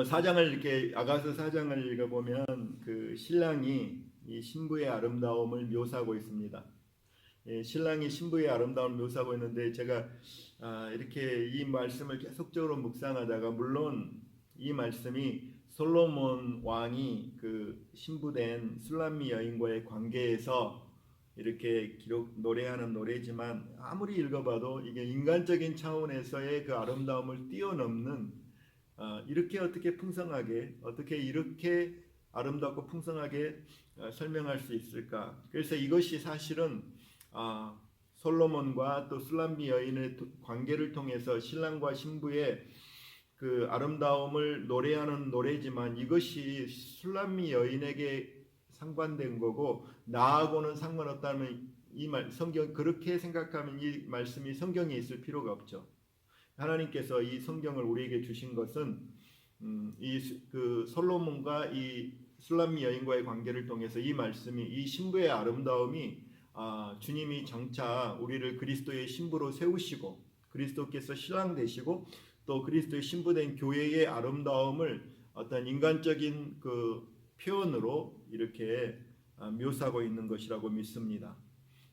사장을 이렇게 아가서 사장을 읽어보면 그 신랑이 이 신부의 아름다움을 묘사하고 있습니다. 예, 신랑이 신부의 아름다움을 묘사하고 있는데 제가 이렇게 이 말씀을 계속적으로 묵상하다가 물론 이 말씀이 솔로몬 왕이 그 신부된 술람미 여인과의 관계에서 이렇게 노래하는 노래지만 아무리 읽어봐도 이게 인간적인 차원에서의 그 아름다움을 뛰어넘는 이렇게 어떻게 풍성하게 어떻게 이렇게 아름답고 풍성하게 설명할 수 있을까? 그래서 이것이 사실은 솔로몬과 또 술람미 여인의 관계를 통해서 신랑과 신부의 그 아름다움을 노래하는 노래지만 이것이 술람미 여인에게 상관된 거고 나하고는 상관없다면 이 말 성경 그렇게 생각하면 이 말씀이 성경에 있을 필요가 없죠. 하나님께서 이 성경을 우리에게 주신 것은 이 그 솔로몬과 이 술람미 여인과의 관계를 통해서 이 말씀이 이 신부의 아름다움이 주님이 장차 우리를 그리스도의 신부로 세우시고 그리스도께서 신랑 되시고 또 그리스도의 신부된 교회의 아름다움을 어떤 인간적인 그 표현으로 이렇게 묘사하고 있는 것이라고 믿습니다.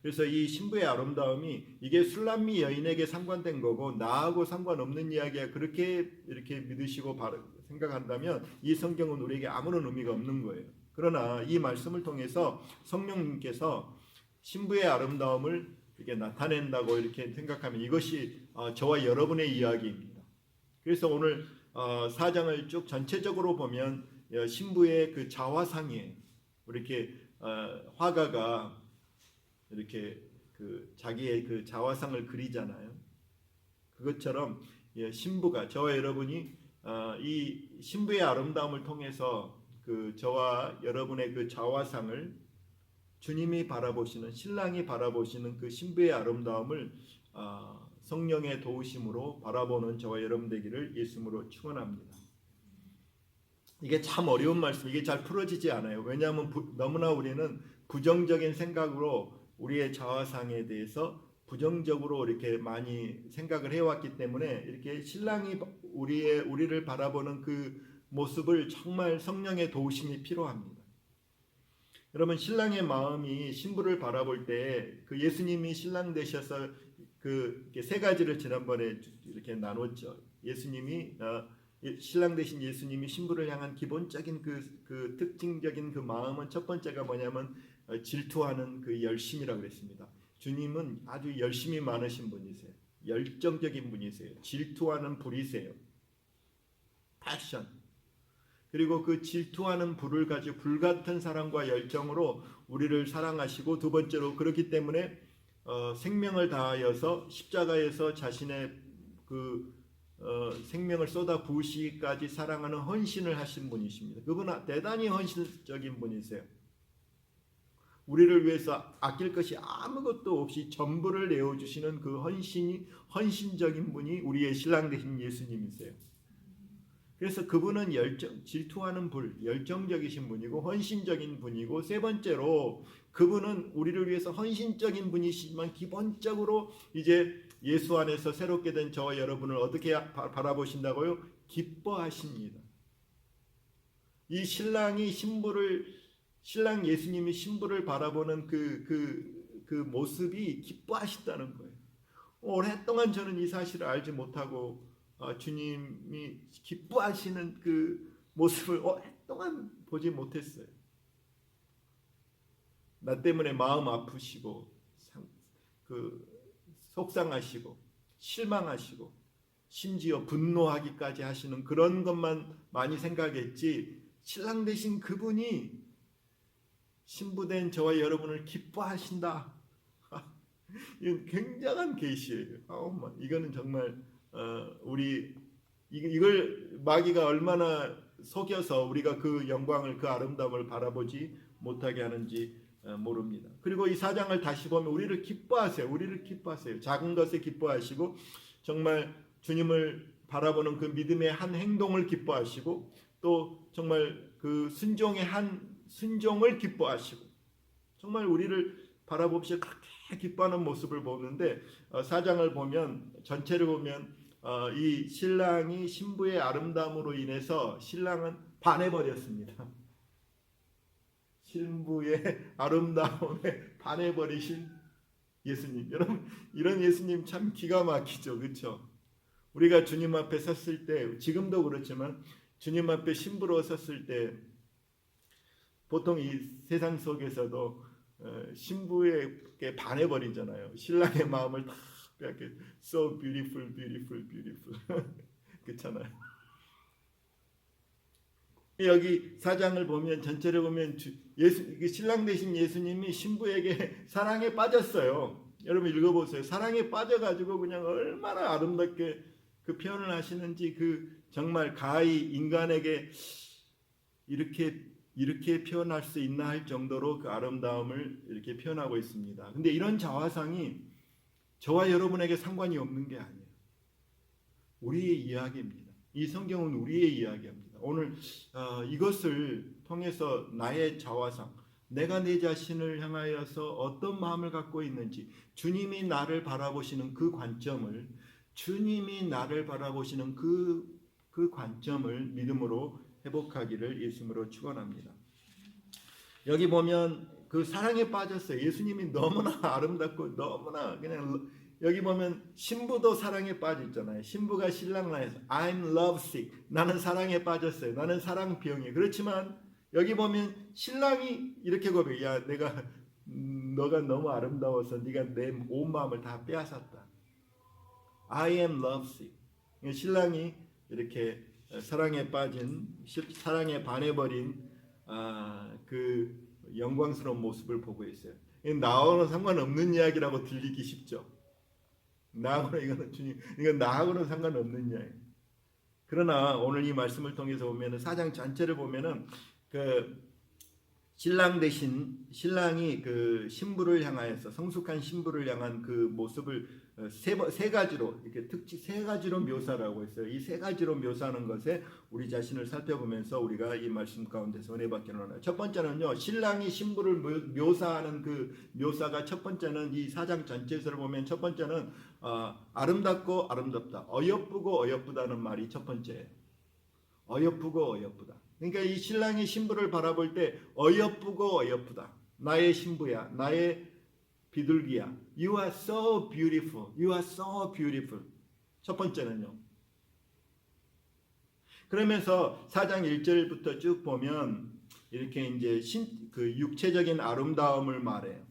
그래서 이 신부의 아름다움이 이게 술람미 여인에게 상관된 거고 나하고 상관없는 이야기야 그렇게 이렇게 믿으시고 생각한다면 이 성경은 우리에게 아무런 의미가 없는 거예요. 그러나 이 말씀을 통해서 성령님께서 신부의 아름다움을 이렇게 나타낸다고 이렇게 생각하면 이것이 저와 여러분의 이야기입니다. 그래서 오늘 4장을 쭉 전체적으로 보면 신부의 그 자화상이에요. 이렇게 화가가 이렇게 그 자기의 그 자화상을 그리잖아요. 그것처럼 신부가 저와 여러분이 이 신부의 아름다움을 통해서 그 저와 여러분의 그 자화상을 주님이 바라보시는 신랑이 바라보시는 그 신부의 아름다움을 성령의 도우심으로 바라보는 저와 여러분 되기를 예수님으로 축원합니다. 이게 참 어려운 말씀, 이게 잘 풀어지지 않아요. 왜냐하면 너무나 우리는 부정적인 생각으로 우리의 자화상에 대해서 부정적으로 이렇게 많이 생각을 해왔기 때문에 이렇게 신랑이 우리를 바라보는 그 모습을 정말 성령의 도우심이 필요합니다. 여러분 신랑의 마음이 신부를 바라볼 때 그 예수님이 신랑 되셔서 그 세 가지를 지난번에 이렇게 나눴죠. 예수님이 신랑 되신 예수님이 신부를 향한 기본적인 그 특징적인 그 마음은 첫 번째가 뭐냐면 질투하는 그 열심이라고 그랬습니다. 주님은 아주 열심이 많으신 분이세요. 열정적인 분이세요. 질투하는 불이세요. 패션. 그리고 그 질투하는 불을 가지고 불같은 사랑과 열정으로 우리를 사랑하시고 두 번째로 그렇기 때문에 생명을 다하여서 십자가에서 자신의 그 생명을 쏟아 부으시기까지 사랑하는 헌신을 하신 분이십니다. 그분은 대단히 헌신적인 분이세요. 우리를 위해서 아낄 것이 아무것도 없이 전부를 내어주시는 그 헌신적인 분이 우리의 신랑 되신 예수님이세요. 그래서 그분은 질투하는 열정적이신 분이고 헌신적인 분이고 세 번째로 그분은 우리를 위해서 헌신적인 분이시지만 기본적으로 이제 예수 안에서 새롭게 된 저와 여러분을 어떻게 바라보신다고요? 기뻐하십니다. 이 신랑 예수님이 신부를 바라보는 그 모습이 기뻐하신다는 거예요. 오랫동안 저는 이 사실을 알지 못하고 주님이 기뻐하시는 그 모습을 오랫동안 보지 못했어요. 나 때문에 마음 아프시고 속상하시고 실망하시고 심지어 분노하기까지 하시는 그런 것만 많이 생각했지 신랑 되신 그분이 신부된 저와 여러분을 기뻐하신다. 이건 굉장한 계시예요. 이거는 정말 이걸 마귀가 얼마나 속여서 우리가 그 영광을 그 아름다움을 바라보지 못하게 하는지 모릅니다. 그리고 이 4장을 다시 보면 우리를 기뻐하세요. 작은 것에 기뻐하시고 정말 주님을 바라보는 그 믿음의 한 행동을 기뻐하시고 또 정말 그 순종을 기뻐하시고 정말 우리를 바라봅시다. 그렇게 기뻐하는 모습을 보는데 4장을 보면 전체를 보면 이 신랑이 신부의 아름다움으로 인해서 신랑은 반해버렸습니다. 신부의 아름다움에 반해버리신 예수님. 여러분, 이런 예수님 참 기가 막히죠, 그렇죠? 우리가 주님 앞에 섰을 때, 지금도 그렇지만 주님 앞에 신부로 섰을 때 보통 이 세상 속에서도 신부에게 반해버리잖아요. 신랑의 마음을 다 이렇게 so beautiful, beautiful, beautiful 그렇잖아요. 여기 4장을 보면 전체를 보면 신랑 되신 예수님이 신부에게 사랑에 빠졌어요. 여러분 읽어보세요. 사랑에 빠져가지고 그냥 얼마나 아름답게 그 표현을 하시는지, 그 정말 가히 인간에게 이렇게 표현할 수 있나 할 정도로 그 아름다움을 이렇게 표현하고 있습니다. 근데 이런 자화상이 저와 여러분에게 상관이 없는 게 아니에요. 우리의 이야기입니다. 이 성경은 우리의 이야기입니다. 오늘 이것을 통해서 나의 자화상, 내가 내 자신을 향하여서 어떤 마음을 갖고 있는지, 주님이 나를 바라보시는 그 관점을, 주님이 나를 바라보시는 그 관점을 믿음으로 회복하기를 예수님으로 축원합니다. 여기 보면 그 사랑에 빠졌어요. 예수님이 너무나 아름답고 너무나 그냥, 여기 보면 신부도 사랑에 빠져 있잖아요. 신부가 신랑을 해서 I'm lovesick. 나는 사랑에 빠졌어요. 나는 사랑병이에요. 그렇지만 여기 보면 신랑이 이렇게 고백해요. 야, 너가 너무 아름다워서 네가 내 온 마음을 다 빼앗았다. I am lovesick. 신랑이 이렇게 사랑에 빠진, 사랑에 반해버린 그 영광스러운 모습을 보고 있어요. 나하고는 상관없는 이야기라고 들리기 쉽죠. 이건 나하고는 상관없는 이야기. 그러나 오늘 이 말씀을 통해서 보면은 4장 전체를 보면은 그 신랑 대신 신랑이 그 신부를 향하여서, 성숙한 신부를 향한 그 모습을 세 가지로, 이렇게 세 가지로 묘사라고 했어요. 이 세 가지로 묘사하는 것에 우리 자신을 살펴보면서 우리가 이 말씀 가운데서 은혜 받기를 원해요. 첫 번째는요, 신랑이 신부를 묘사하는 그 묘사가, 첫 번째는 이 4장 전체에서 보면 첫 번째는 아름답고 아름답다, 어여쁘고 어여쁘다는 말이 첫 번째예요. 어여쁘고 어여쁘다. 그러니까 이 신랑이 신부를 바라볼 때 어여쁘고 어여쁘다. 나의 신부야, 나의 비둘기야. You are so beautiful. You are so beautiful. 첫 번째는요. 그러면서 4장 1절부터 쭉 보면 이렇게 이제 그 육체적인 아름다움을 말해요.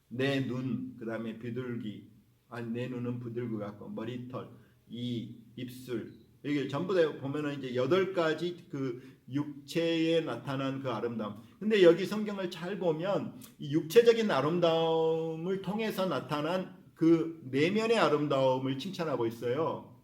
내 눈, 그 다음에 비둘기, 내 눈은 비둘기 같고, 머리털, 이 입술, 이게 전부 다 보면은 이제 8가지 그 육체에 나타난 그 아름다움. 근데 여기 성경을 잘 보면 이 육체적인 아름다움을 통해서 나타난 그 내면의 아름다움을 칭찬하고 있어요.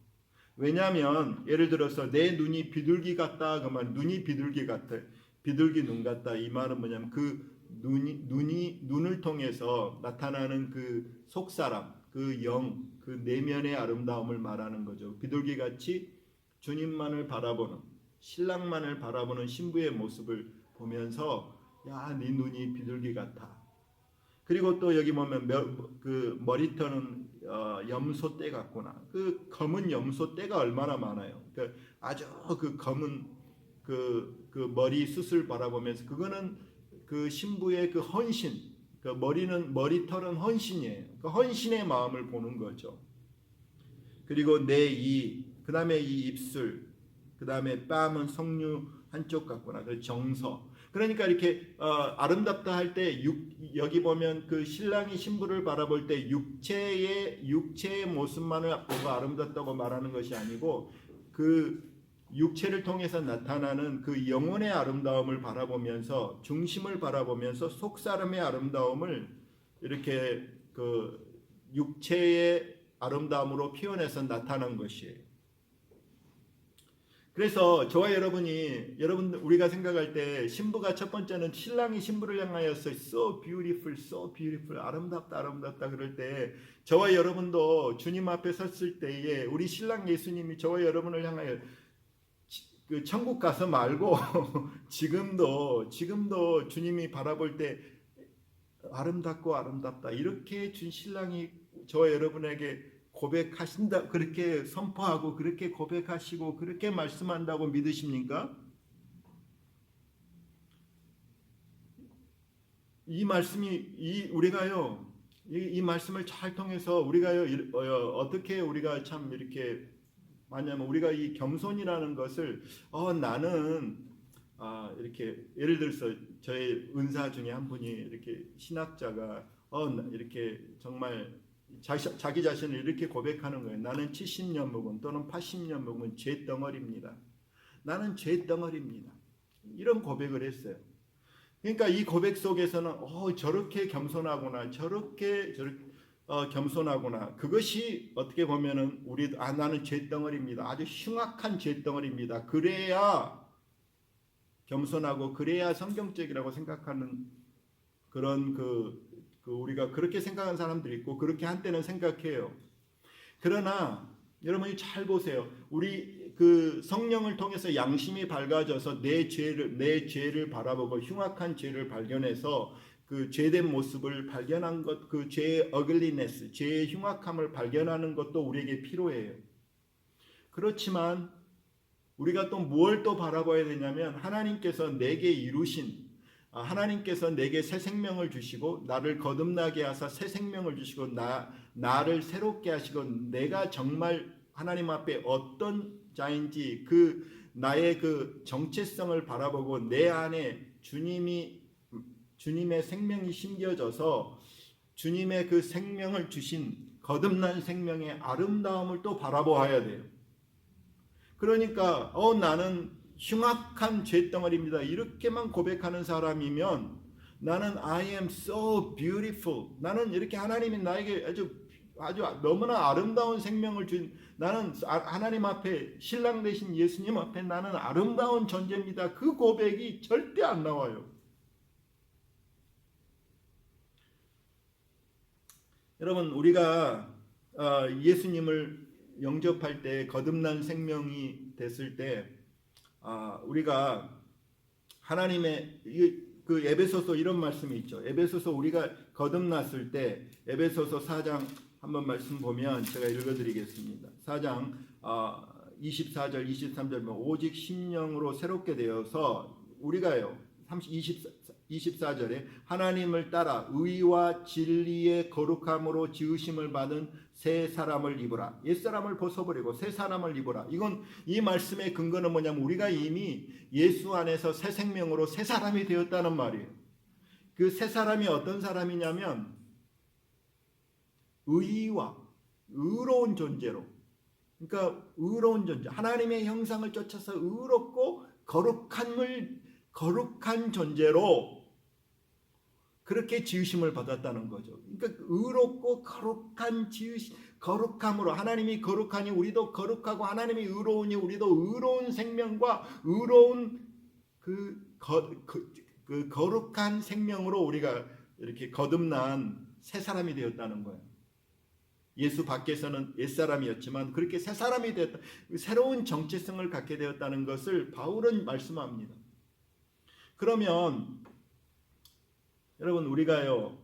왜냐하면 예를 들어서 내 눈이 비둘기 같다, 그러면 눈이 비둘기 같아, 비둘기 눈 같다. 이 말은 뭐냐면 그 눈을 통해서 나타나는 그 속사람, 그 영, 그 내면의 아름다움을 말하는 거죠. 비둘기 같이 주님만을 바라보는, 신랑만을 바라보는 신부의 모습을 보면서 야, 네 눈이 비둘기 같아. 그리고 또 여기 보면 그 머리털은 염소떼 같구나. 그 검은 염소떼가 얼마나 많아요. 그 아주 그 검은 그 머리 숱을 바라보면서, 그거는 그 신부의 그 헌신, 그 머리털은 헌신이에요. 그 헌신의 마음을 보는 거죠. 그리고 그 다음에 이 입술, 그 다음에 뺨은 성류 한쪽 같구나. 그 정서. 그러니까 이렇게 아름답다 할 때 여기 보면 그 신랑이 신부를 바라볼 때 육체의 모습만을 보고 아름답다고 말하는 것이 아니고, 그 육체를 통해서 나타나는 그 영혼의 아름다움을 바라보면서, 중심을 바라보면서 속사람의 아름다움을 이렇게 그 육체의 아름다움으로 표현해서 나타난 것이에요. 그래서 저와 우리가 생각할 때 신부가 첫 번째는, 신랑이 신부를 향하여서 so beautiful, so beautiful, 아름답다, 아름답다 그럴 때, 저와 여러분도 주님 앞에 섰을 때에 우리 신랑 예수님이 저와 여러분을 향하여 그 천국 가서 말고 지금도 주님이 바라볼 때 아름답고 아름답다, 이렇게 준 신랑이 저와 여러분에게 고백하신다, 그렇게 선포하고 그렇게 고백하시고 그렇게 말씀한다고 믿으십니까? 이 말씀이 우리가요, 이 말씀을 잘 통해서 우리가요, 어떻게 우리가 참 이렇게, 만약에 우리가 이 겸손이라는 것을 나는 이렇게, 예를 들어서 저의 은사 중에 한 분이 이렇게 신학자가 이렇게 정말 자기 자신을 이렇게 고백하는 거예요. 나는 70년 묵은 또는 80년 묵은 죄 덩어리입니다. 나는 죄 덩어리입니다. 이런 고백을 했어요. 그러니까 이 고백 속에서는 저렇게 겸손하구나, 저렇게 겸손하구나. 그것이 어떻게 보면은 나는 죄덩어리입니다. 아주 흉악한 죄덩어리입니다. 그래야 겸손하고 그래야 성경적이라고 생각하는 그런 우리가 그렇게 생각하는 사람들이 있고 그렇게 한때는 생각해요. 그러나 여러분이 잘 보세요. 우리 성령을 통해서 양심이 밝아져서 내 죄를 바라보고 흉악한 죄를 발견해서 그 죄된 모습을 발견한 것, 그 죄의 어글리네스, 죄의 흉악함을 발견하는 것도 우리에게 필요해요. 그렇지만 우리가 또 뭘 또 바라봐야 되냐면, 하나님께서 내게 이루신, 하나님께서 내게 새 생명을 주시고 나를 거듭나게 하사 새 생명을 주시고 나를 새롭게 하시고 내가 정말 하나님 앞에 어떤 자인지 나의 그 정체성을 바라보고 내 안에 주님의 생명이 심겨져서 주님의 그 생명을 주신 거듭난 생명의 아름다움을 또 바라보아야 돼요. 그러니까 나는 흉악한 죄덩어리입니다, 이렇게만 고백하는 사람이면 나는 I am so beautiful, 나는 이렇게 하나님이 나에게 아주 너무나 아름다운 생명을 준, 나는 하나님 앞에 신랑 되신 예수님 앞에 나는 아름다운 존재입니다, 그 고백이 절대 안 나와요. 여러분, 우리가 예수님을 영접할 때, 거듭난 생명이 됐을 때 우리가 하나님의 그 에베소서 이런 말씀이 있죠. 에베소서 우리가 거듭났을 때 에베소서 4장 한번 말씀 보면 제가 읽어드리겠습니다. 4장 24절 23절 오직 심령으로 새롭게 되어서 우리가요 24절에 하나님을 따라 의와 진리의 거룩함으로 지으심을 받은 새 사람을 입으라. 옛사람을 벗어버리고 새 사람을 입으라. 이 말씀의 근거는 뭐냐면 우리가 이미 예수 안에서 새 생명으로 새 사람이 되었다는 말이에요. 그 새 사람이 어떤 사람이냐면 의와 의로운 존재로, 그러니까 의로운 존재, 하나님의 형상을 쫓아서 의롭고 거룩한 존재로 그렇게 지으심을 받았다는 거죠. 그러니까 의롭고 거룩함으로, 하나님이 거룩하니 우리도 거룩하고 하나님이 의로우니 우리도 의로운 생명과 의로운 그 거룩한 생명으로 우리가 이렇게 거듭난 새 사람이 되었다는 거예요. 예수 밖에서는 옛사람이었지만 그렇게 새 사람이 되었다, 새로운 정체성을 갖게 되었다는 것을 바울은 말씀합니다. 그러면 여러분, 우리가요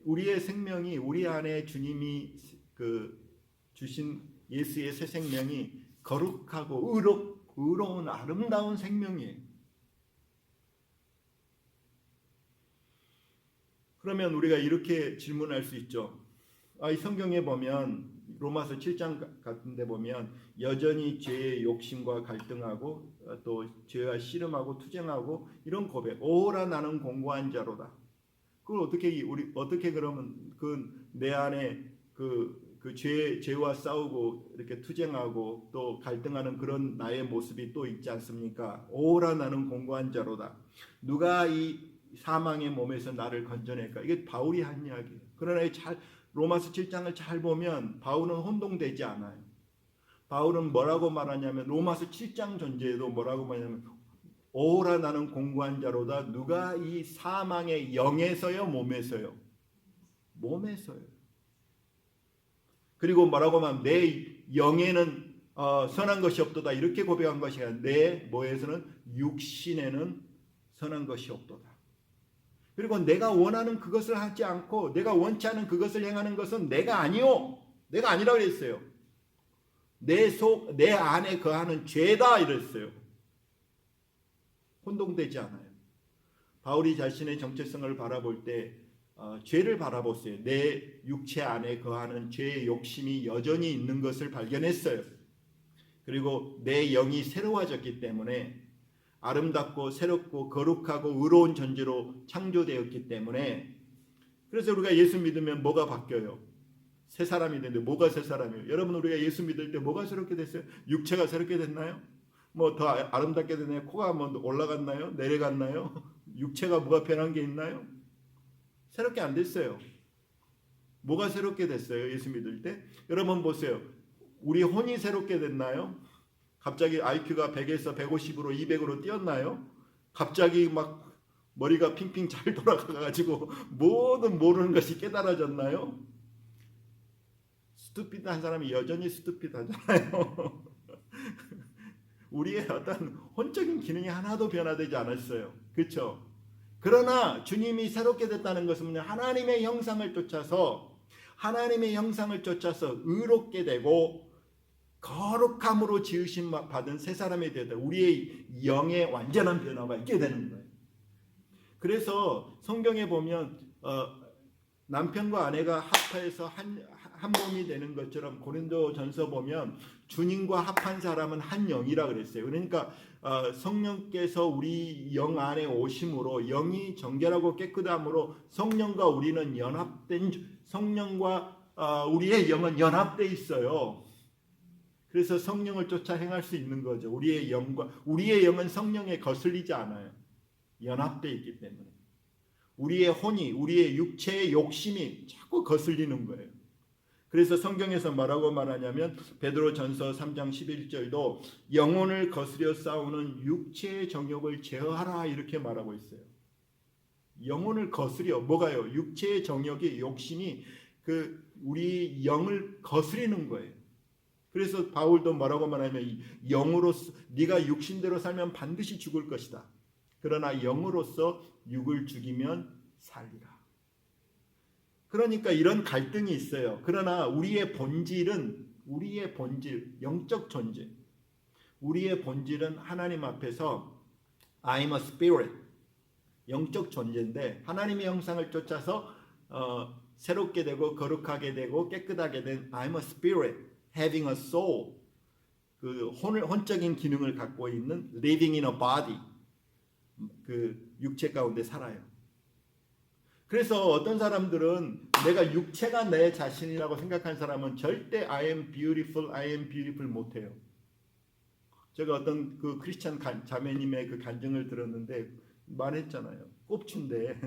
우리의 생명이, 우리 안에 주님이 주신 예수의 새 생명이 거룩하고 의로운 아름다운 생명이에요. 그러면 우리가 이렇게 질문할 수 있죠. 이 성경에 보면 로마서 7장 같은 데 보면 여전히 죄의 욕심과 갈등하고 또 죄와 씨름하고 투쟁하고 이런 고백, 오라 나는 공고한 자로다. 그걸 어떻게 그러면 내 안에 죄와 싸우고 이렇게 투쟁하고 또 갈등하는 그런 나의 모습이 또 있지 않습니까? 오라 나는 공고한 자로다. 누가 이 사망의 몸에서 나를 건져낼까? 이게 바울이 한 이야기예요. 그러나 로마서 7장을 잘 보면 바울은 혼동되지 않아요. 바울은 뭐라고 말하냐면, 로마서 7장 전제에도 뭐라고 말하냐면 오라 나는 공고한 자로다. 누가 이 사망의 영에서요, 몸에서요? 몸에서요. 그리고 뭐라고 하면 내 영에는 선한 것이 없도다, 이렇게 고백한 것이 아니라 내 뭐에서는 육신에는 선한 것이 없도다. 그리고 내가 원하는 그것을 하지 않고 내가 원치 않은 그것을 행하는 것은 내가 아니요, 내가 아니라고 그랬어요. 내 안에 거하는 죄다 이랬어요. 혼동되지 않아요. 바울이 자신의 정체성을 바라볼 때 죄를 바라봤어요. 내 육체 안에 거하는 죄의 욕심이 여전히 있는 것을 발견했어요. 그리고 내 영이 새로워졌기 때문에 아름답고 새롭고 거룩하고 의로운 존재로 창조되었기 때문에 그래서 우리가 예수 믿으면 뭐가 바뀌어요? 새 사람이 되는데 뭐가 새 사람이에요? 여러분 우리가 예수 믿을 때 뭐가 새롭게 됐어요? 육체가 새롭게 됐나요? 뭐 더 아름답게 됐나요? 코가 뭐 올라갔나요? 내려갔나요? 육체가 뭐가 변한 게 있나요? 새롭게 안 됐어요. 뭐가 새롭게 됐어요? 예수 믿을 때? 여러분 보세요. 우리 혼이 새롭게 됐나요? 갑자기 IQ가 100에서 150으로 200으로 뛰었나요? 갑자기 막 머리가 핑핑 잘 돌아가가지고 모든 모르는 것이 깨달아졌나요? 스투피드한 사람이 여전히 스투피드하잖아요. 우리의 어떤 혼적인 기능이 하나도 변화되지 않았어요. 그렇죠? 그러나 주님이 새롭게 됐다는 것은 하나님의 형상을 쫓아서 의롭게 되고 거룩함으로 지으심 받은 새 사람이 되다. 우리의 영의 완전한 변화가 있게 되는 거예요. 그래서 성경에 보면 남편과 아내가 합해서 한 몸이 되는 것처럼 고린도전서 보면 주님과 합한 사람은 한 영이라 그랬어요. 그러니까 성령께서 우리 영 안에 오심으로 영이 정결하고 깨끗함으로 성령과 우리는 성령과 우리의 영은 연합돼 있어요. 그래서 성령을 쫓아 행할 수 있는 거죠. 우리의 영은 성령에 거슬리지 않아요. 연합돼 있기 때문에. 우리의 혼이, 우리의 육체의 욕심이 자꾸 거슬리는 거예요. 그래서 성경에서 뭐라고 말하냐면 베드로전서 3장 11절도 영혼을 거스려 싸우는 육체의 정욕을 제어하라 이렇게 말하고 있어요. 영혼을 거스려 뭐가요? 육체의 정욕이 욕심이 우리 영을 거스리는 거예요. 그래서 바울도 뭐라고 말하냐면 영으로서 네가 육신대로 살면 반드시 죽을 것이다. 그러나 영으로서 육을 죽이면 살리라. 그러니까 이런 갈등이 있어요. 그러나 우리의 본질, 영적 존재. 우리의 본질은 하나님 앞에서 I'm a spirit, 영적 존재인데 하나님의 형상을 쫓아서 새롭게 되고 거룩하게 되고 깨끗하게 된 I'm a spirit, having a soul. 그 혼적인 기능을 갖고 있는 living in a body. 그 육체 가운데 살아요. 그래서 어떤 사람들은 내가 육체가 내 자신이라고 생각한 사람은 절대 I am beautiful 못해요. 제가 어떤 그 크리스찬 자매님의 그 간증을 들었는데 말했잖아요. 꼽춘데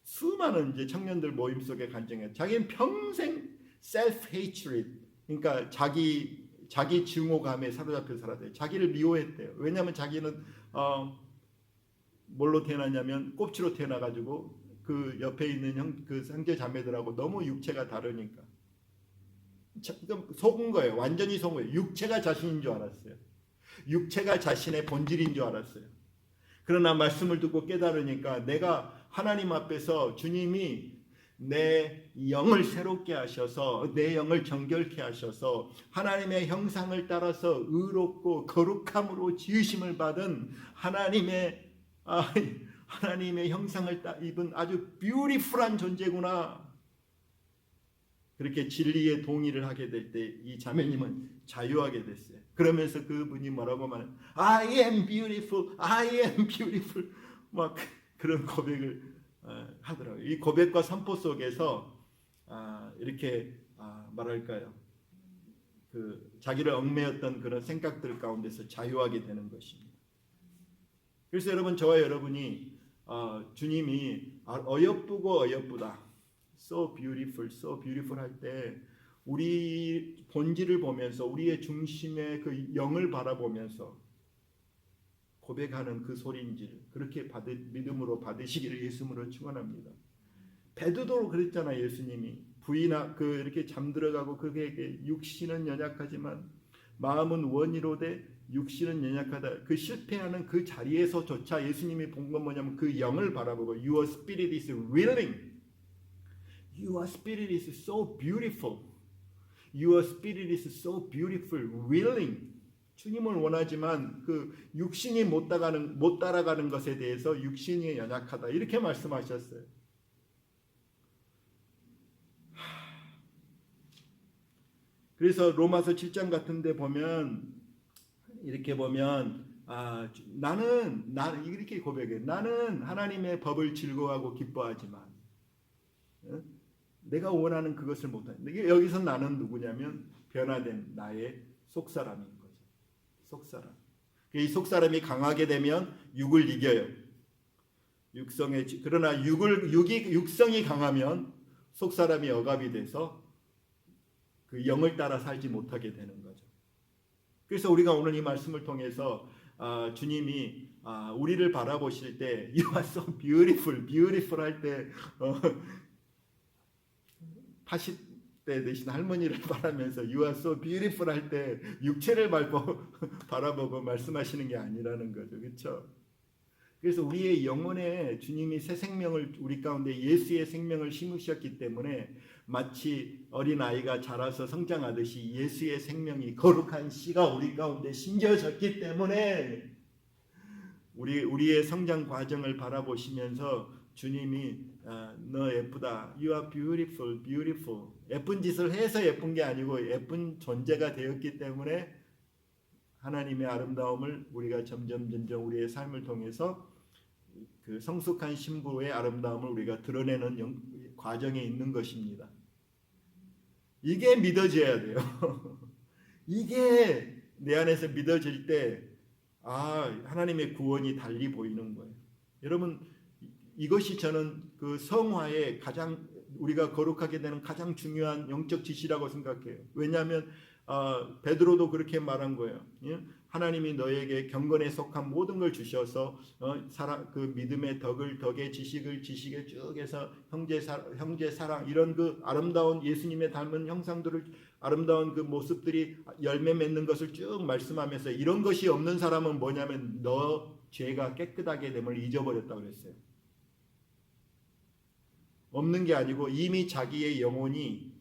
수많은 이제 청년들 모임 속에 간증해. 자기는 평생 self-hatred, 그러니까 자기 증오감에 사로잡혀 살았대요. 자기를 미워했대요. 왜냐하면 자기는 뭘로 태어났냐면 꼽치로 태어나가지고 그 옆에 있는 그 형제 자매들하고 너무 육체가 다르니까 속은 거예요. 완전히 속은 거예요. 육체가 자신인 줄 알았어요. 육체가 자신의 본질인 줄 알았어요. 그러나 말씀을 듣고 깨달으니까 내가 하나님 앞에서 주님이 내 영을 새롭게 하셔서 내 영을 정결케 하셔서 하나님의 형상을 따라서 의롭고 거룩함으로 지으심을 받은 하나님의 형상을 입은 아주 뷰티풀한 존재구나. 그렇게 진리의 동의를 하게 될 때 이 자매님은 자유하게 됐어요. 그러면서 그분이 뭐라고 말해요? I am beautiful, I am beautiful. 막 그런 고백을 하더라고요. 이 고백과 선포 속에서 이렇게 말할까요? 그 자기를 얽매였던 그런 생각들 가운데서 자유하게 되는 것입니다. 그래서 여러분, 저와 여러분이 주님이 어여쁘고 어여쁘다, so beautiful 할 때 우리 본질을 보면서 우리의 중심의 그 영을 바라보면서 고백하는 그 소리인지를 그렇게 믿음으로 받으시기를 예수님으로 축원합니다. 베드로도 그랬잖아요. 예수님이 이렇게 잠들어가고 그에게 육신은 연약하지만 마음은 원이로되 육신은 연약하다. 그 실패하는 그 자리에서조차 예수님이 본 건 뭐냐면 그 영을 바라보고 Your spirit is willing. Your spirit is so beautiful. Your spirit is so beautiful, willing. 주님을 원하지만 그 육신이 못 따라가는 것에 대해서 육신이 연약하다. 이렇게 말씀하셨어요. 그래서 로마서 7장 같은 데 보면 이렇게 보면 나는 이렇게 고백해. 나는 하나님의 법을 즐거워하고 기뻐하지만 내가 원하는 그것을 못한다. 여기서 나는 누구냐면 변화된 나의 속사람인 거죠. 속사람. 이 속사람이 강하게 되면 육을 이겨요. 그러나 육성이 강하면 속사람이 억압이 돼서 그 영을 따라 살지 못하게 되는 거죠. 그래서 우리가 오늘 이 말씀을 통해서 주님이 우리를 바라보실 때 You are so beautiful, beautiful 할 때 80대 되신 할머니를 바라면서 You are so beautiful 할 때 육체를 바라보고 말씀하시는 게 아니라는 거죠. 그렇죠? 그래서 우리의 영혼에 주님이 새 생명을 우리 가운데 예수의 생명을 심으셨기 때문에 마치 어린아이가 자라서 성장하듯이 예수의 생명이 거룩한 씨가 우리 가운데 심겨졌기 때문에 우리의 성장 과정을 바라보시면서 주님이 너 예쁘다. You are beautiful, beautiful. 예쁜 짓을 해서 예쁜 게 아니고 예쁜 존재가 되었기 때문에 하나님의 아름다움을 우리가 점점 우리의 삶을 통해서 그 성숙한 신부의 아름다움을 우리가 드러내는 과정에 있는 것입니다. 이게 믿어져야 돼요. 이게 내 안에서 믿어질 때 하나님의 구원이 달리 보이는 거예요. 여러분 이것이 저는 그 성화의 가장 우리가 거룩하게 되는 가장 중요한 영적 지시라고 생각해요. 왜냐하면 베드로도 그렇게 말한 거예요. 하나님이 너에게 경건에 속한 모든 걸 주셔서 그 믿음의 덕의 지식을 쭉 해서 형제 사랑 이런 그 아름다운 예수님의 닮은 형상들을 아름다운 그 모습들이 열매 맺는 것을 쭉 말씀하면서 이런 것이 없는 사람은 뭐냐면 너 죄가 깨끗하게 됨을 잊어버렸다고 그랬어요. 없는 게 아니고 이미 자기의 영이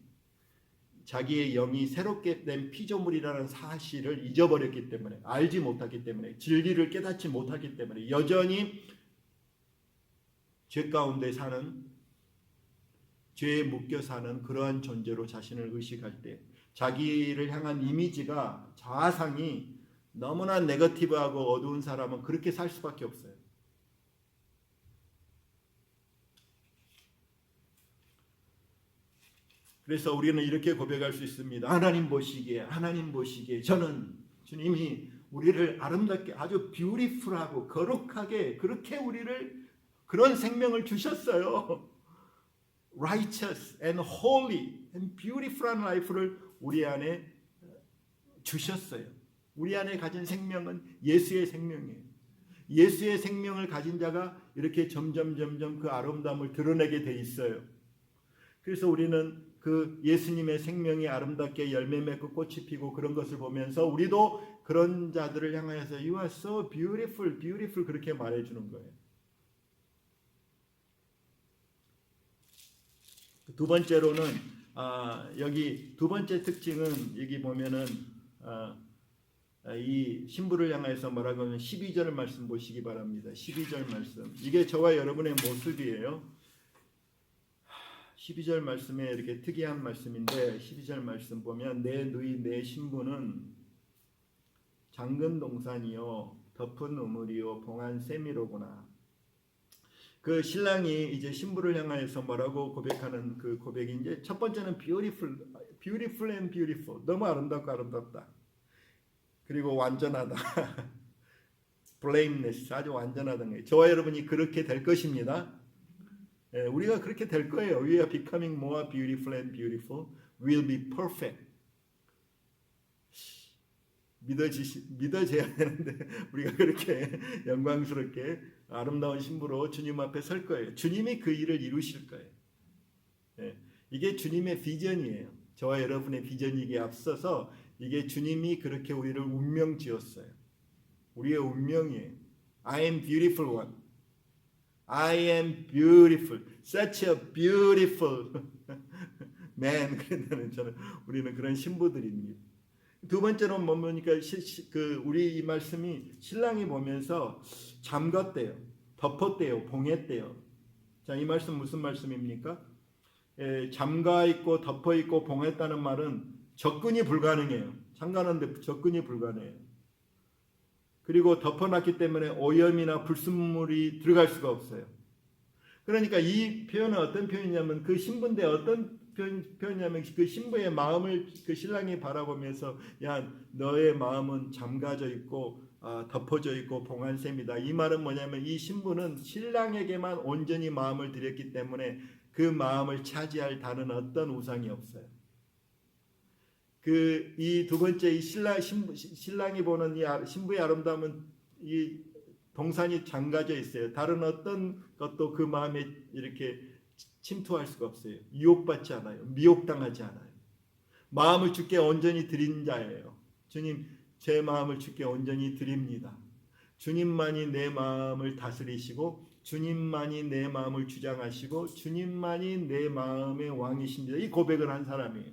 새롭게 된 피조물이라는 사실을 잊어버렸기 때문에 알지 못하기 때문에 진리를 깨닫지 못하기 때문에 여전히 죄 가운데 사는 죄에 묶여 사는 그러한 존재로 자신을 의식할 때 자기를 향한 이미지가 자아상이 너무나 네거티브하고 어두운 사람은 그렇게 살 수밖에 없어요. 그래서 우리는 이렇게 고백할 수 있습니다. 하나님 보시기에 저는 주님이 우리를 아름답게 아주 뷰티풀하고 거룩하게 그렇게 우리를 그런 생명을 주셨어요. Righteous and holy and beautiful한 life를 우리 안에 주셨어요. 우리 안에 가진 생명은 예수의 생명이에요. 예수의 생명을 가진 자가 이렇게 점점 그 아름다움을 드러내게 돼 있어요. 그래서 우리는 그 예수님의 생명이 아름답게 열매 맺고 꽃이 피고 그런 것을 보면서 우리도 그런 자들을 향하여서 You are so beautiful, beautiful 그렇게 말해주는 거예요. 두 번째로는 여기 두 번째 특징은 여기 보면은 이 신부를 향해서 뭐라고 하면 12절 말씀 보시기 바랍니다. 12절 말씀 이게 저와 여러분의 모습이에요. 12절 말씀에 이렇게 특이한 말씀인데 12절 말씀 보면 내 누이 내 신부는 장근 동산이요 덮은 우물이요 봉한 세미로구나. 그 신랑이 이제 신부를 향하여서 뭐라고 고백하는 그 고백이 이제 첫 번째는 beautiful and beautiful 너무 아름답고 아름답다. 그리고 완전하다. blameless 아주 완전하다는 거예요. 저와 여러분이 그렇게 될 것입니다. 우리가 그렇게 될 거예요. We are becoming more beautiful and beautiful. We'll be perfect. 믿어져야 되는데 우리가 그렇게 영광스럽게 아름다운 신부로 주님 앞에 설 거예요. 주님이 그 일을 이루실 거예요. 이게 주님의 비전이에요. 저와 여러분의 비전이기에 앞서서 이게 주님이 그렇게 우리를 운명 지었어요. 우리의 운명이에요. I am beautiful one. I am beautiful. Such a beautiful. 맨 그런다는 저는 우리는 그런 신부들입니다. 두 번째로 보니까 우리 이 말씀이 신랑이 보면서 잠갔대요, 덮었대요, 봉했대요. 자, 이 말씀 무슨 말씀입니까? 잠가 있고 덮어 있고 봉했다는 말은 접근이 불가능해요. 잠가는데 접근이 불가능해요. 그리고 덮어놨기 때문에 오염이나 불순물이 들어갈 수가 없어요. 그러니까 이 표현은 어떤 표현이냐면 그 신부인데 어떤 표현이냐면 그 신부의 마음을 그 신랑이 바라보면서 야, 너의 마음은 잠가져 있고 덮어져 있고 봉한 셈이다. 이 말은 뭐냐면 이 신부는 신랑에게만 온전히 마음을 들였기 때문에 그 마음을 차지할 다른 어떤 우상이 없어요. 그 이 두 번째 이 신랑이 보는 이 신부의 아름다움은 이 동산이 잠가져 있어요. 다른 어떤 것도 그 마음에 이렇게 침투할 수가 없어요. 유혹받지 않아요. 미혹당하지 않아요. 마음을 주께 온전히 드린 자예요. 주님, 제 마음을 주께 온전히 드립니다. 주님만이 내 마음을 다스리시고 주님만이 내 마음을 주장하시고 주님만이 내 마음의 왕이십니다. 이 고백을 한 사람이에요.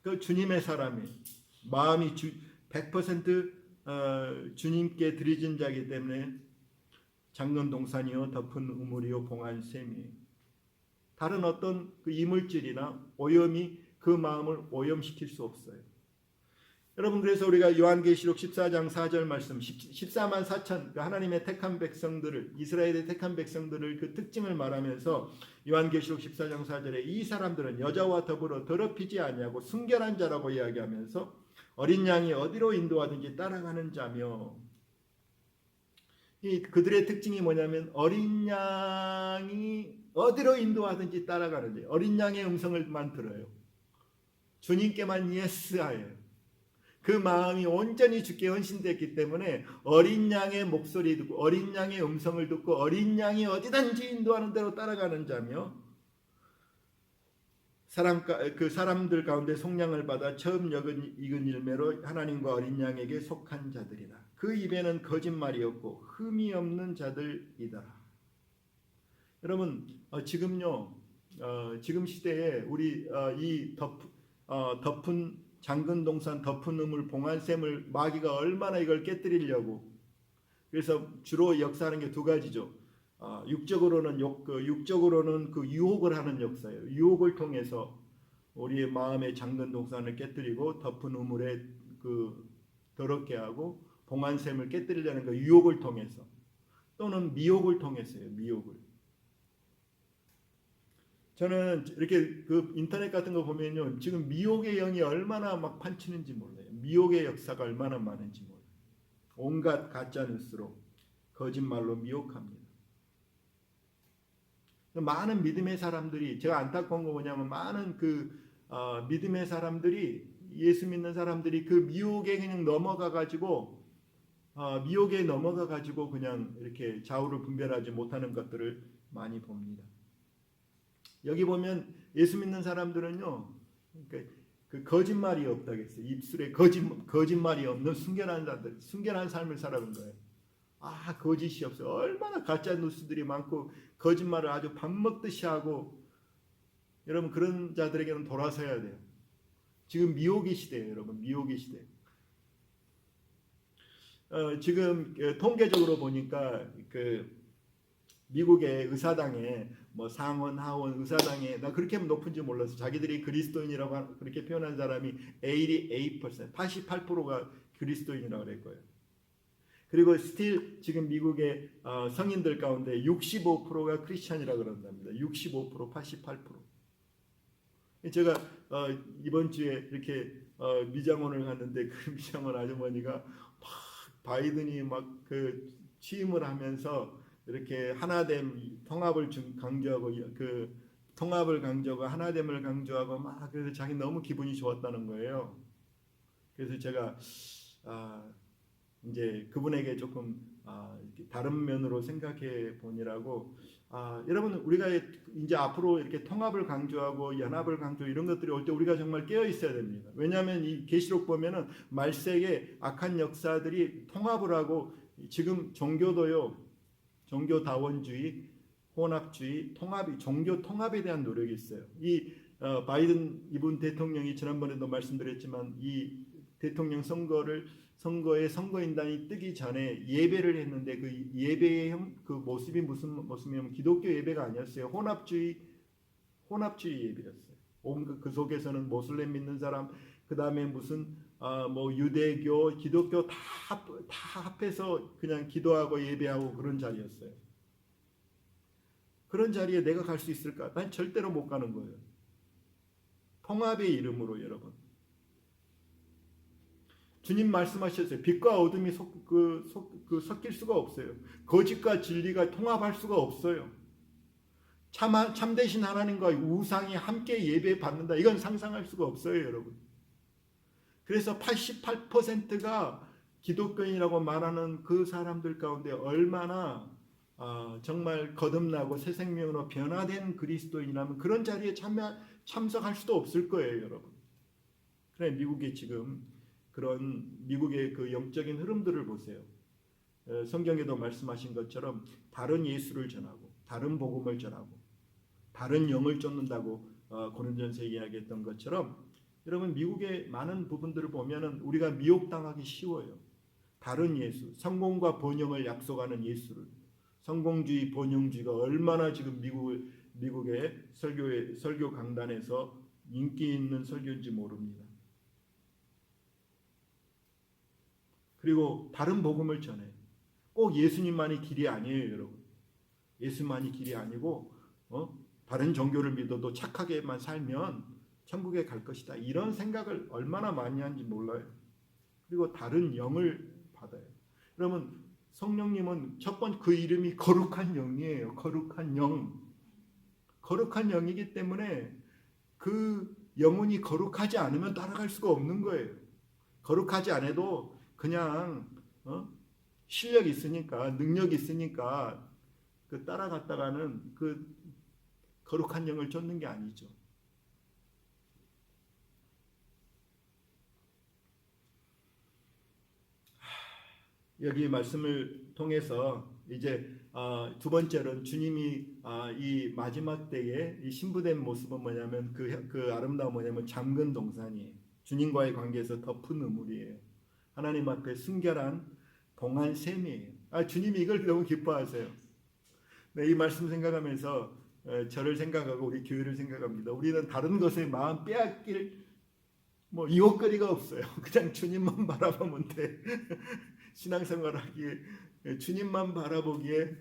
그 주님의 사람이에요. 마음이 100% 주님께 드려진 자이기 때문에 잠근 동산이요 덮은 우물이요 봉한 셈이에요. 다른 어떤 그 이물질이나 오염이 그 마음을 오염시킬 수 없어요. 여러분, 그래서 우리가 요한계시록 14장 4절 말씀 14만 4천 하나님의 택한 백성들을, 이스라엘의 택한 백성들을 그 특징을 말하면서 요한계시록 14장 4절에 이 사람들은 여자와 더불어 더럽히지 아니하고 순결한 자라고 이야기하면서 어린 양이 어디로 인도하든지 따라가는 자며, 그들의 특징이 뭐냐면 어린 양이 어디로 인도하든지 따라가는 자예요. 어린 양의 음성을만 들어요. 주님께만 예스하여요. 그 마음이 온전히 주께 헌신됐기 때문에 어린 양의 목소리 듣고 어린 양의 음성을 듣고 어린 양이 어디든지 인도하는 대로 따라가는 자며, 그 사람들 가운데 속량을 받아 처음 익은 열매로 하나님과 어린 양에게 속한 자들이다. 그 입에는 거짓말이 없고 흠이 없는 자들이다. 여러분, 지금요, 지금 시대에 우리 이 덮은 잠근 동산, 덮은 우물, 봉한 셈을 마귀가 얼마나 이걸 깨뜨리려고. 그래서 주로 역사하는 게 두 가지죠. 육적으로는 그 유혹을 하는 역사예요. 유혹을 통해서 우리의 마음의 잠근 동산을 깨뜨리고 덮은 우물에 그 더럽게 하고 봉한 셈을 깨뜨리려는 그 유혹을 통해서, 또는 미혹을 통해서요. 미혹을. 저는 이렇게 그 인터넷 같은 거 보면요, 지금 미혹의 영이 얼마나 막 판치는지 몰라요. 미혹의 역사가 얼마나 많은지 몰라요. 온갖 가짜 뉴스로 거짓말로 미혹합니다. 많은 믿음의 사람들이, 제가 안타까운 거 뭐냐면 많은 믿음의 사람들이, 예수 믿는 사람들이 그 미혹에 그냥 넘어가 가지고 그냥 이렇게 좌우를 분별하지 못하는 것들을 많이 봅니다. 여기 보면 예수 믿는 사람들은요, 그러니까 그 거짓말이 없다겠어요. 입술에 거짓말이 없는 순결한 자들, 순결한 삶을 살아온 거예요. 거짓이 없어요. 얼마나 가짜 뉴스들이 많고 거짓말을 아주 밥 먹듯이 하고. 여러분, 그런 자들에게는 돌아서야 돼요. 지금 미혹의 시대예요, 여러분. 미혹의 시대. 지금 통계적으로 보니까 그 미국의 의사당에 뭐 상원, 하원 의사당에, 나 그렇게 높은지 몰랐어. 자기들이 그리스도인이라고 그렇게 표현한 사람이 88%, 88%가 그리스도인이라고 그럴 거예요. 그리고 스틸 지금 미국의 성인들 가운데 65%가 크리스찬이라고 그런답니다. 65%, 88%. 제가 이번 주에 이렇게 미장원을 갔는데 그 미장원 아주머니가 막 바이든이 막 그 취임을 하면서 이렇게 하나됨, 통합을 강조하고 그 통합을 강조하고 하나됨을 강조하고 막, 그래서 자기 너무 기분이 좋았다는 거예요. 그래서 제가 이제 그분에게 조금 다른 면으로 생각해 보니라고, 여러분, 우리가 이제 앞으로 이렇게 통합을 강조하고 연합을 강조 이런 것들이 올 때 우리가 정말 깨어 있어야 됩니다. 왜냐하면 이 계시록 보면은 말세의 악한 역사들이 통합을 하고, 지금 종교도요, 종교다원주의, 혼합주의, 종교 통합에 대한 노력이 있어요. 이 바이든 이분 대통령이 지난번에도 말씀드렸지만 이 대통령 선거의 선거인단이 뜨기 전에 예배를 했는데 그 예배의 그 모습이 무슨 모습이냐면 기독교 예배가 아니었어요. 혼합주의 예배였어요. 그 속에서는 모슬렘 믿는 사람, 그 다음에 무슨 뭐 유대교, 기독교 다 합해서 그냥 기도하고 예배하고 그런 자리였어요. 그런 자리에 내가 갈 수 있을까? 난 절대로 못 가는 거예요. 통합의 이름으로 여러분. 주님 말씀하셨어요. 빛과 어둠이 섞일 수가 없어요. 거짓과 진리가 통합할 수가 없어요. 참되신 하나님과 우상이 함께 예배 받는다. 이건 상상할 수가 없어요, 여러분. 그래서 88%가 기독교인이라고 말하는 그 사람들 가운데 얼마나 정말 거듭나고 새 생명으로 변화된 그리스도인이라면 그런 자리에 참석할 수도 없을 거예요, 여러분. 그래, 미국의 지금 그런 미국의 그 영적인 흐름들을 보세요. 성경에도 말씀하신 것처럼 다른 예수를 전하고 다른 복음을 전하고 다른 영을 쫓는다고 고린도전서 이야기했던 것처럼 여러분 미국의 많은 부분들을 보면은 우리가 미혹당하기 쉬워요. 다른 예수, 성공과 번영을 약속하는 예수를, 성공주의, 번영주의가 얼마나 지금 미국의 설교 강단에서 인기 있는 설교인지 모릅니다. 그리고 다른 복음을 전해. 꼭 예수님만이 길이 아니에요, 여러분. 예수만이 길이 아니고 다른 종교를 믿어도 착하게만 살면 천국에 갈 것이다. 이런 생각을 얼마나 많이 하는지 몰라요. 그리고 다른 영을 받아요. 여러분 성령님은 첫 번째 그 이름이 거룩한 영이에요. 거룩한 영. 거룩한 영이기 때문에 그 영혼이 거룩하지 않으면 따라갈 수가 없는 거예요. 거룩하지 않아도 그냥 실력 있으니까 능력 있으니까 그 따라갔다가는 그 거룩한 영을 쫓는 게 아니죠. 여기 말씀을 통해서 이제 두 번째로는 주님이 이 마지막 때에 이 신부된 모습은 뭐냐면 그 아름다운 뭐냐면 잠근 동산이에요. 주님과의 관계에서 덮은 우물이에요. 하나님 앞에 순결한 동안 샘이에요. 주님이 이걸 너무 기뻐하세요. 네, 이 말씀 생각하면서 저를 생각하고 우리 교회를 생각합니다. 우리는 다른 것에 마음 빼앗길 유혹거리가 없어요. 그냥 주님만 바라보면 돼. 신앙생활하기에 주님만 바라보기에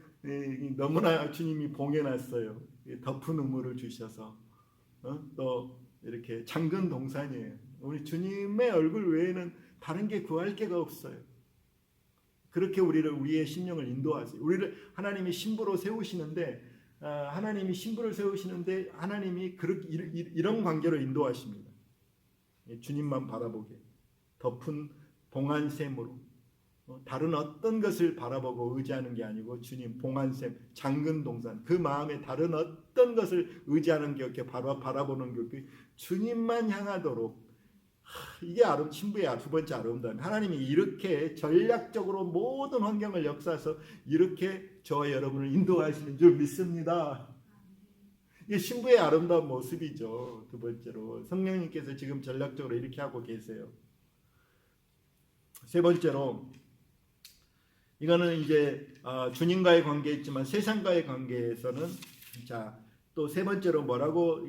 너무나 주님이 봉해놨어요. 덮은 우물을 주셔서 또 이렇게 잠근 동산이에요. 우리 주님의 얼굴 외에는 다른 게 구할 게가 없어요. 그렇게 우리의 심령을 인도하세요. 우리를 하나님이 신부로 세우시는데 하나님이 이런 관계로 인도하십니다. 주님만 바라보게 덮은 봉안샘으로 다른 어떤 것을 바라보고 의지하는 게 아니고 주님 봉안샘 잠근 동산 그 마음에 다른 어떤 것을 의지하는 게 없게 바라보는 게 없게 주님만 향하도록 이게 신부의 두 번째 아름다움. 하나님이 이렇게 전략적으로 모든 환경을 역사해서 이렇게 저와 여러분을 인도하시는 줄 믿습니다. 이게 신부의 아름다운 모습이죠. 두 번째로 성령님께서 지금 전략적으로 이렇게 하고 계세요. 세 번째로 이거는 이제 주님과의 관계있지만 세상과의 관계에서는 또 세 번째로 뭐라고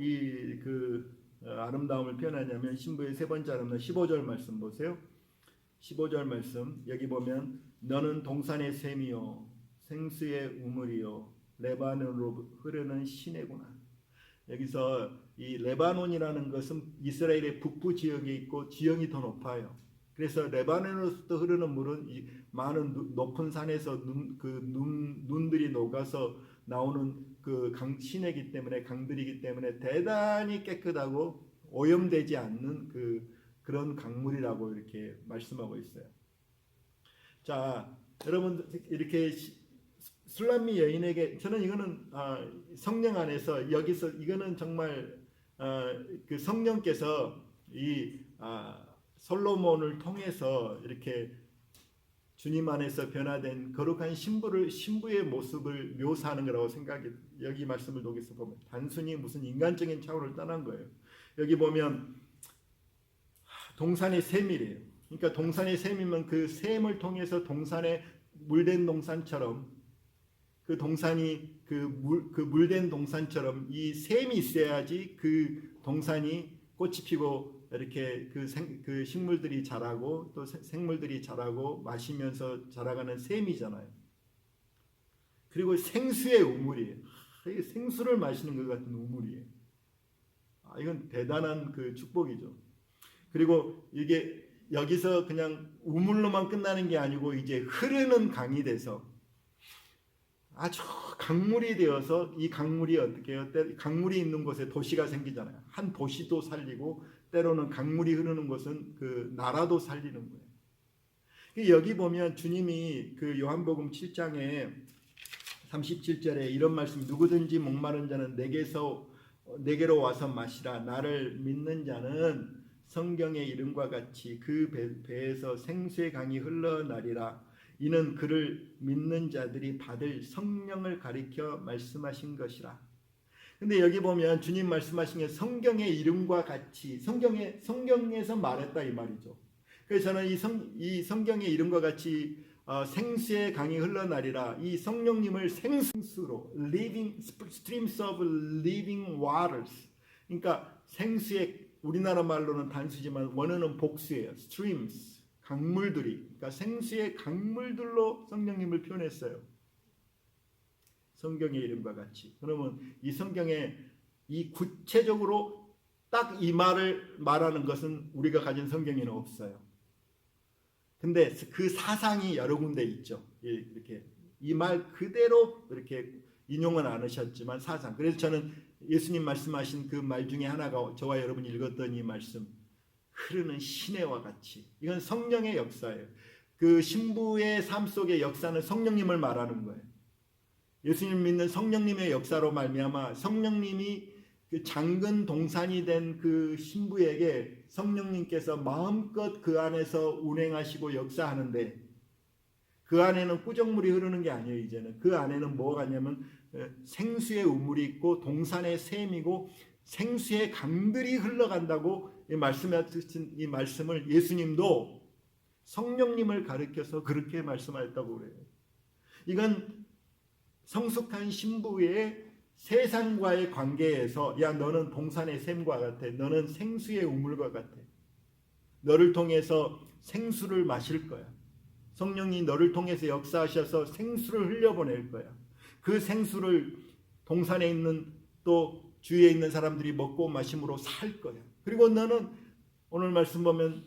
아름다움을 표현하냐면 신부의 세 번째 아름다움 15절 말씀 보세요. 15절 말씀 여기 보면 너는 동산의 샘이요 생수의 우물이요 레바논으로 흐르는 시내구나. 여기서 이 레바논이라는 것은 이스라엘의 북부 지역에 있고 지형이 더 높아요. 그래서 레바논으로부터 흐르는 물은 이 많은 높은 산에서 눈들이 녹아서 나오는 그 시내이기 때문에 강들이기 때문에 대단히 깨끗하고 오염되지 않는 그런 강물이라고 이렇게 말씀하고 있어요. 자, 여러분 이렇게 술람미 여인에게 저는 이거는 성령 안에서 여기서 이거는 정말 그 성령께서 이 솔로몬을 통해서 이렇게 주님 안에서 변화된 거룩한 신부의 모습을 묘사하는 거라고 생각이, 여기 말씀을 여기서 보면 단순히 무슨 인간적인 차원을 떠난 거예요. 여기 보면 동산의 샘이래요. 그러니까 동산의 샘이면 그 샘을 통해서 동산에 물된 동산처럼, 그 동산이 그 물된 동산처럼 이 샘이 있어야지 그 동산이 꽃이 피고 이렇게 그 식물들이 자라고 또 생물들이 자라고 마시면서 자라가는 샘이잖아요. 그리고 생수의 우물이에요. 이게 생수를 마시는 것 같은 우물이에요. 이건 대단한 그 축복이죠. 그리고 이게 여기서 그냥 우물로만 끝나는 게 아니고 이제 흐르는 강이 돼서 아주 강물이 되어서, 이 강물이 어떻게 해요? 강물이 있는 곳에 도시가 생기잖아요. 한 도시도 살리고 때로는 강물이 흐르는 곳은 그 나라도 살리는 거예요. 여기 보면 주님이 그 요한복음 7장에 37절에 이런 말씀, 누구든지 목마른 자는 내게로 와서 마시라. 나를 믿는 자는 성경의 이름과 같이 그 배에서 생수의 강이 흘러나리라. 이는 그를 믿는 자들이 받을 성령을 가리켜 말씀하신 것이라. 근데 여기 보면 주님 말씀하신 게 성경의 이름과 같이, 성경에서 말했다 이 말이죠. 그래서 저는 이 성경의 이름과 같이 생수의 강이 흘러나리라, 이 성령님을 생수로, living streams of living waters, 그러니까 생수의, 우리나라 말로는 단수지만 원어는 복수예요. streams, 강물들이, 그러니까 생수의 강물들로 성령님을 표현했어요. 성경의 이름과 같이. 그러면 이 성경에 이 구체적으로 딱 이 말을 말하는 것은 우리가 가진 성경에는 없어요. 근데 그 사상이 여러 군데 있죠. 이렇게 이 말 그대로 이렇게 인용은 않으셨지만 사상. 그래서 저는 예수님 말씀하신 그 말 중에 하나가 저와 여러분이 읽었던 이 말씀, 흐르는 시내와 같이. 이건 성령의 역사예요. 그 신부의 삶 속의 역사는 성령님을 말하는 거예요. 예수님 믿는 성령님의 역사로 말미암아 성령님이 그 장근 동산이 된 그 신부에게 성령님께서 마음껏 그 안에서 운행하시고 역사하는데, 그 안에는 꾸정물이 흐르는 게 아니에요. 이제는 그 안에는 뭐가 있냐면 생수의 우물이 있고 동산의 샘이고 생수의 강들이 흘러간다고 이 말씀을 예수님도 성령님을 가르쳐서 그렇게 말씀하셨다고 그래요. 이건 성숙한 신부의 세상과의 관계에서, 야 너는 동산의 샘과 같아, 너는 생수의 우물과 같아, 너를 통해서 생수를 마실 거야. 성령이 너를 통해서 역사하셔서 생수를 흘려보낼 거야. 그 생수를 동산에 있는 또 주위에 있는 사람들이 먹고 마심으로 살 거야. 그리고 너는 오늘 말씀 보면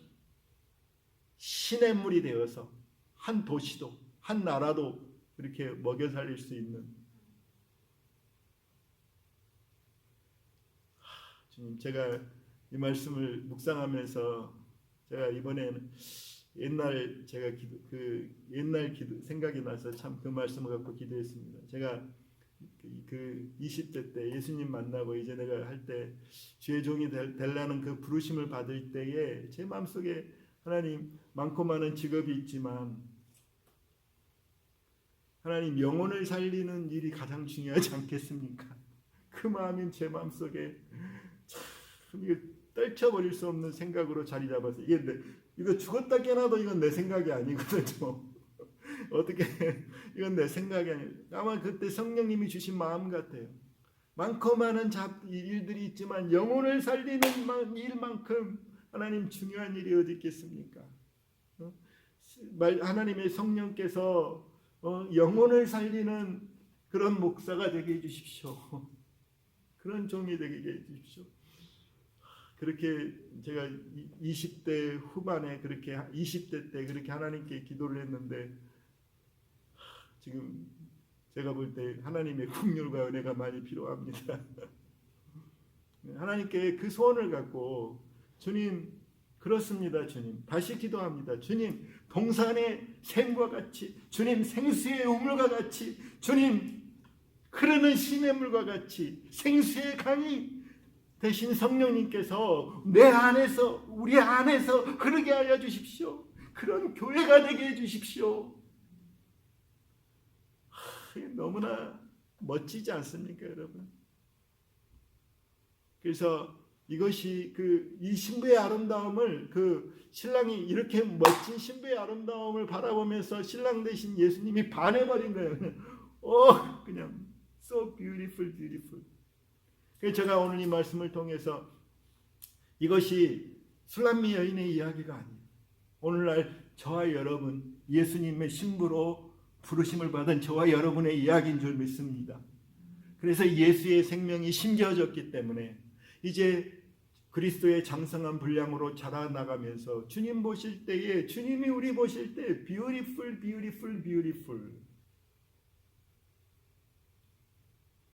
시냇물이 되어서 한 도시도 한 나라도 이렇게 먹여 살릴 수 있는. 주님, 제가 이 말씀을 묵상하면서 제가 이번에는 옛날 기도 생각이 나서 참 그 말씀을 갖고 기도했습니다. 제가 그 20대 때 예수님 만나고 이제 내가 할 때 주의 종이 되려는 그 부르심을 받을 때에 제 마음속에 하나님, 많고 많은 직업이 있지만 하나님, 영혼을 살리는 일이 가장 중요하지 않겠습니까? 그 마음이 제 마음속에 참 이거 떨쳐버릴 수 없는 생각으로 자리 잡았어요. 이거 죽었다 깨나도 이건 내 생각이 아니거든요. 어떻게 이건 내 생각이 아니에요. 아마 그때 성령님이 주신 마음 같아요. 많고 많은 일들이 있지만 영혼을 살리는 일만큼 하나님 중요한 일이 어디 있겠습니까? 하나님의 성령께서 영혼을 살리는 그런 목사가 되게 해주십시오. 그런 종이 되게 해주십시오. 그렇게 제가 20대 후반에 그렇게 20대 때 그렇게 하나님께 기도를 했는데, 지금 제가 볼 때 하나님의 긍휼과 은혜가 많이 필요합니다. 하나님께 그 소원을 갖고, 주님, 그렇습니다. 주님, 다시 기도합니다. 주님, 동산의 샘과 같이, 주님, 생수의 우물과 같이, 주님, 흐르는 시냇물과 같이 생수의 강이 대신 성령님께서 내 안에서, 우리 안에서 흐르게 하여 주십시오. 그런 교회가 되게 해주십시오. 너무나 멋지지 않습니까, 여러분? 그래서 이것이 이 신부의 아름다움을 신랑이 이렇게 멋진 신부의 아름다움을 바라보면서 신랑 대신 예수님이 반해버린 거예요. 그냥 so beautiful, beautiful. 그래서 제가 오늘 이 말씀을 통해서 이것이 술람미 여인의 이야기가 아니에요. 오늘날 저와 여러분, 예수님의 신부로 부르심을 받은 저와 여러분의 이야기인 줄 믿습니다. 그래서 예수의 생명이 심겨졌기 때문에 이제 그리스도의 장성한 분량으로 자라나가면서 주님 보실 때에, 주님이 우리 보실 때 beautiful, beautiful, beautiful,